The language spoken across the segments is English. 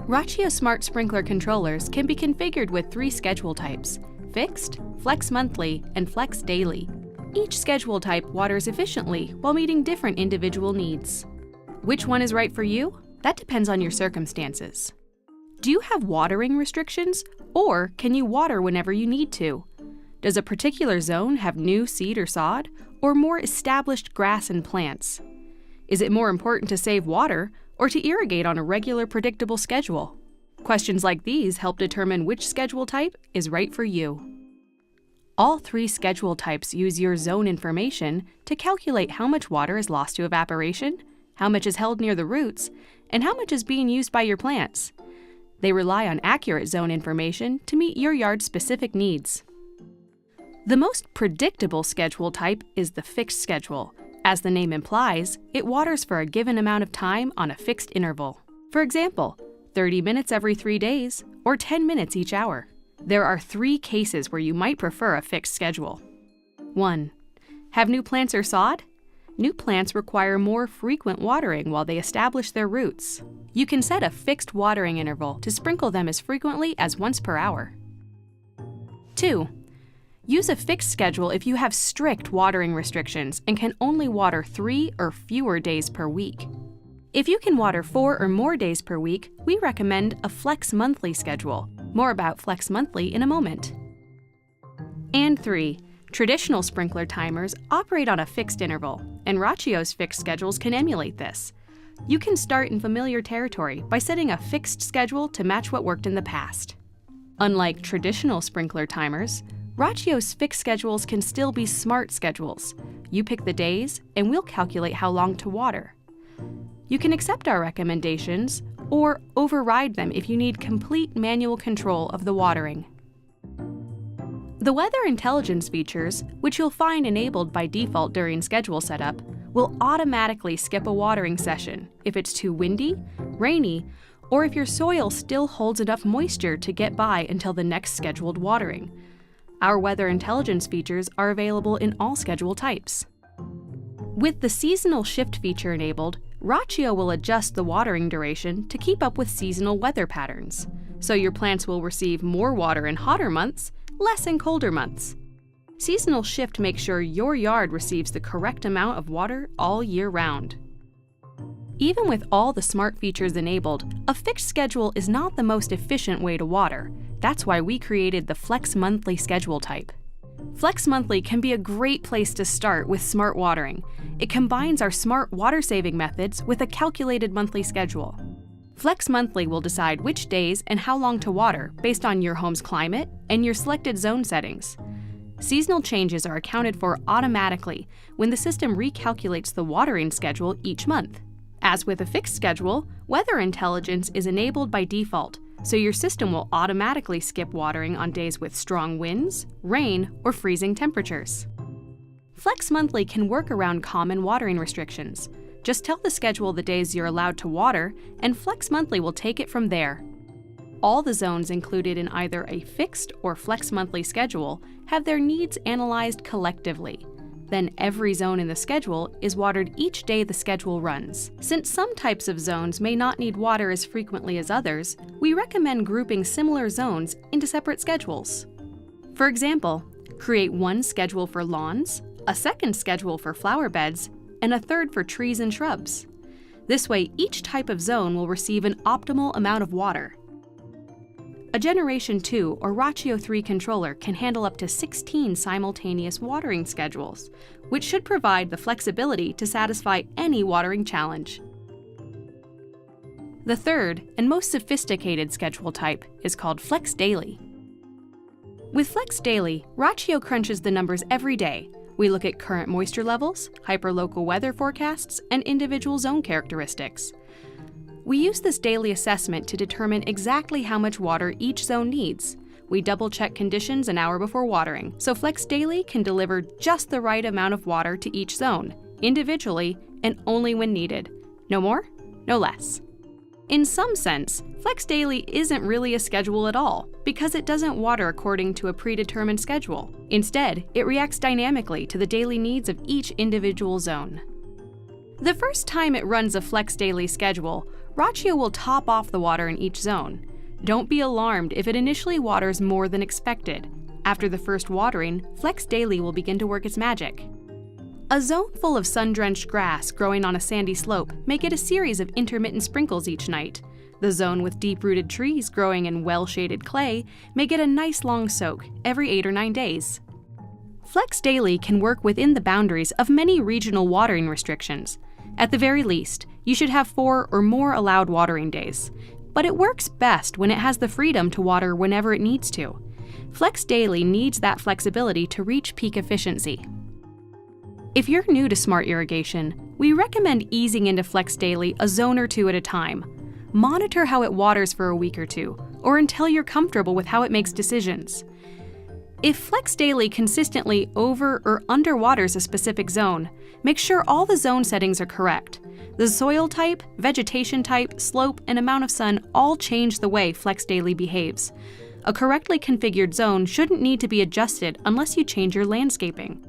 Rachio Smart Sprinkler controllers can be configured with 3 schedule types: fixed, flex monthly, and flex daily. Each schedule type waters efficiently while meeting different individual needs. Which one is right for you? That depends on your circumstances. Do you have watering restrictions, or can you water whenever you need to? Does a particular zone have new seed or sod, or more established grass and plants? Is it more important to save water, or to irrigate on a regular, predictable schedule? Questions like these help determine which schedule type is right for you. All 3 schedule types use your zone information to calculate how much water is lost to evaporation, how much is held near the roots, and how much is being used by your plants. They rely on accurate zone information to meet your yard's specific needs. The most predictable schedule type is the fixed schedule. As the name implies, it waters for a given amount of time on a fixed interval. For example, 30 minutes every 3 days, or 10 minutes each hour. There are 3 cases where you might prefer a fixed schedule. 1. Have new plants or sod? New plants require more frequent watering while they establish their roots. You can set a fixed watering interval to sprinkle them as frequently as once per hour. 2. Use a fixed schedule if you have strict watering restrictions and can only water 3 or fewer days per week. If you can water 4 or more days per week, we recommend a flex monthly schedule. More about flex monthly in a moment. And 3. Traditional sprinkler timers operate on a fixed interval, and Rachio's fixed schedules can emulate this. You can start in familiar territory by setting a fixed schedule to match what worked in the past. Unlike traditional sprinkler timers, Rachio's fixed schedules can still be smart schedules. You pick the days, and we'll calculate how long to water. You can accept our recommendations or override them if you need complete manual control of the watering. The weather intelligence features, which you'll find enabled by default during schedule setup, will automatically skip a watering session if it's too windy, rainy, or if your soil still holds enough moisture to get by until the next scheduled watering. Our weather intelligence features are available in all schedule types. With the seasonal shift feature enabled, Rachio will adjust the watering duration to keep up with seasonal weather patterns, so your plants will receive more water in hotter months, less in colder months. Seasonal shift makes sure your yard receives the correct amount of water all year round. Even with all the smart features enabled, a fixed schedule is not the most efficient way to water. That's why we created the Flex Monthly schedule type. Flex Monthly can be a great place to start with smart watering. It combines our smart water-saving methods with a calculated monthly schedule. Flex Monthly will decide which days and how long to water based on your home's climate and your selected zone settings. Seasonal changes are accounted for automatically when the system recalculates the watering schedule each month. As with a fixed schedule, weather intelligence is enabled by default, so your system will automatically skip watering on days with strong winds, rain, or freezing temperatures. Flex Monthly can work around common watering restrictions. Just tell the schedule the days you're allowed to water, and Flex Monthly will take it from there. All the zones included in either a fixed or Flex Monthly schedule have their needs analyzed collectively. Then every zone in the schedule is watered each day the schedule runs. Since some types of zones may not need water as frequently as others, we recommend grouping similar zones into separate schedules. For example, create one schedule for lawns, a second schedule for flower beds, and a third for trees and shrubs. This way, each type of zone will receive an optimal amount of water. A Generation 2 or Rachio 3 controller can handle up to 16 simultaneous watering schedules, which should provide the flexibility to satisfy any watering challenge. The third and most sophisticated schedule type is called Flex Daily. With Flex Daily, Rachio crunches the numbers every day. We look at current moisture levels, hyperlocal weather forecasts, and individual zone characteristics. We use this daily assessment to determine exactly how much water each zone needs. We double-check conditions an hour before watering, so Flex Daily can deliver just the right amount of water to each zone, individually and only when needed. No more, no less. In some sense, Flex Daily isn't really a schedule at all, because it doesn't water according to a predetermined schedule. Instead, it reacts dynamically to the daily needs of each individual zone. The first time it runs a Flex Daily schedule, Rachio will top off the water in each zone. Don't be alarmed if it initially waters more than expected. After the first watering, Flex Daily will begin to work its magic. A zone full of sun-drenched grass growing on a sandy slope may get a series of intermittent sprinkles each night. The zone with deep-rooted trees growing in well-shaded clay may get a nice long soak every 8 or 9 days. Flex Daily can work within the boundaries of many regional watering restrictions. At the very least, you should have 4 or more allowed watering days. But it works best when it has the freedom to water whenever it needs to. Flex Daily needs that flexibility to reach peak efficiency. If you're new to smart irrigation, we recommend easing into Flex Daily a zone or 2 at a time. Monitor how it waters for a week or 2, or until you're comfortable with how it makes decisions. If Flex Daily consistently over or underwaters a specific zone, make sure all the zone settings are correct. The soil type, vegetation type, slope, and amount of sun all change the way Flex Daily behaves. A correctly configured zone shouldn't need to be adjusted unless you change your landscaping.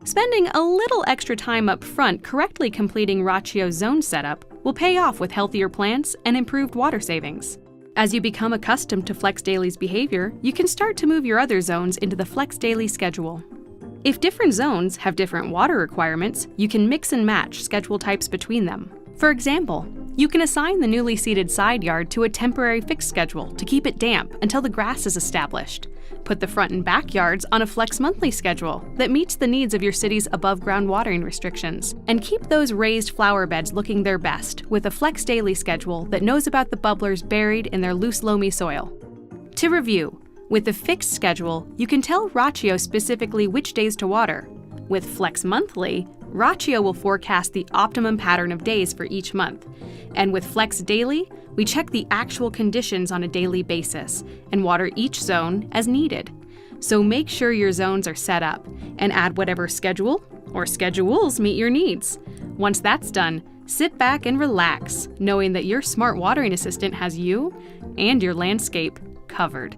Spending a little extra time up front correctly completing Rachio's zone setup will pay off with healthier plants and improved water savings. As you become accustomed to Flex Daily's behavior, you can start to move your other zones into the Flex Daily schedule. If different zones have different water requirements, you can mix and match schedule types between them. For example, you can assign the newly seeded side yard to a temporary fixed schedule to keep it damp until the grass is established. Put the front and back yards on a Flex Monthly schedule that meets the needs of your city's above-ground watering restrictions. And keep those raised flower beds looking their best with a Flex Daily schedule that knows about the bubblers buried in their loose loamy soil. To review, with the fixed schedule, you can tell Rachio specifically which days to water. With Flex Monthly, Rachio will forecast the optimum pattern of days for each month. And with Flex Daily, we check the actual conditions on a daily basis and water each zone as needed. So make sure your zones are set up and add whatever schedule or schedules meet your needs. Once that's done, sit back and relax, knowing that your smart watering assistant has you and your landscape covered.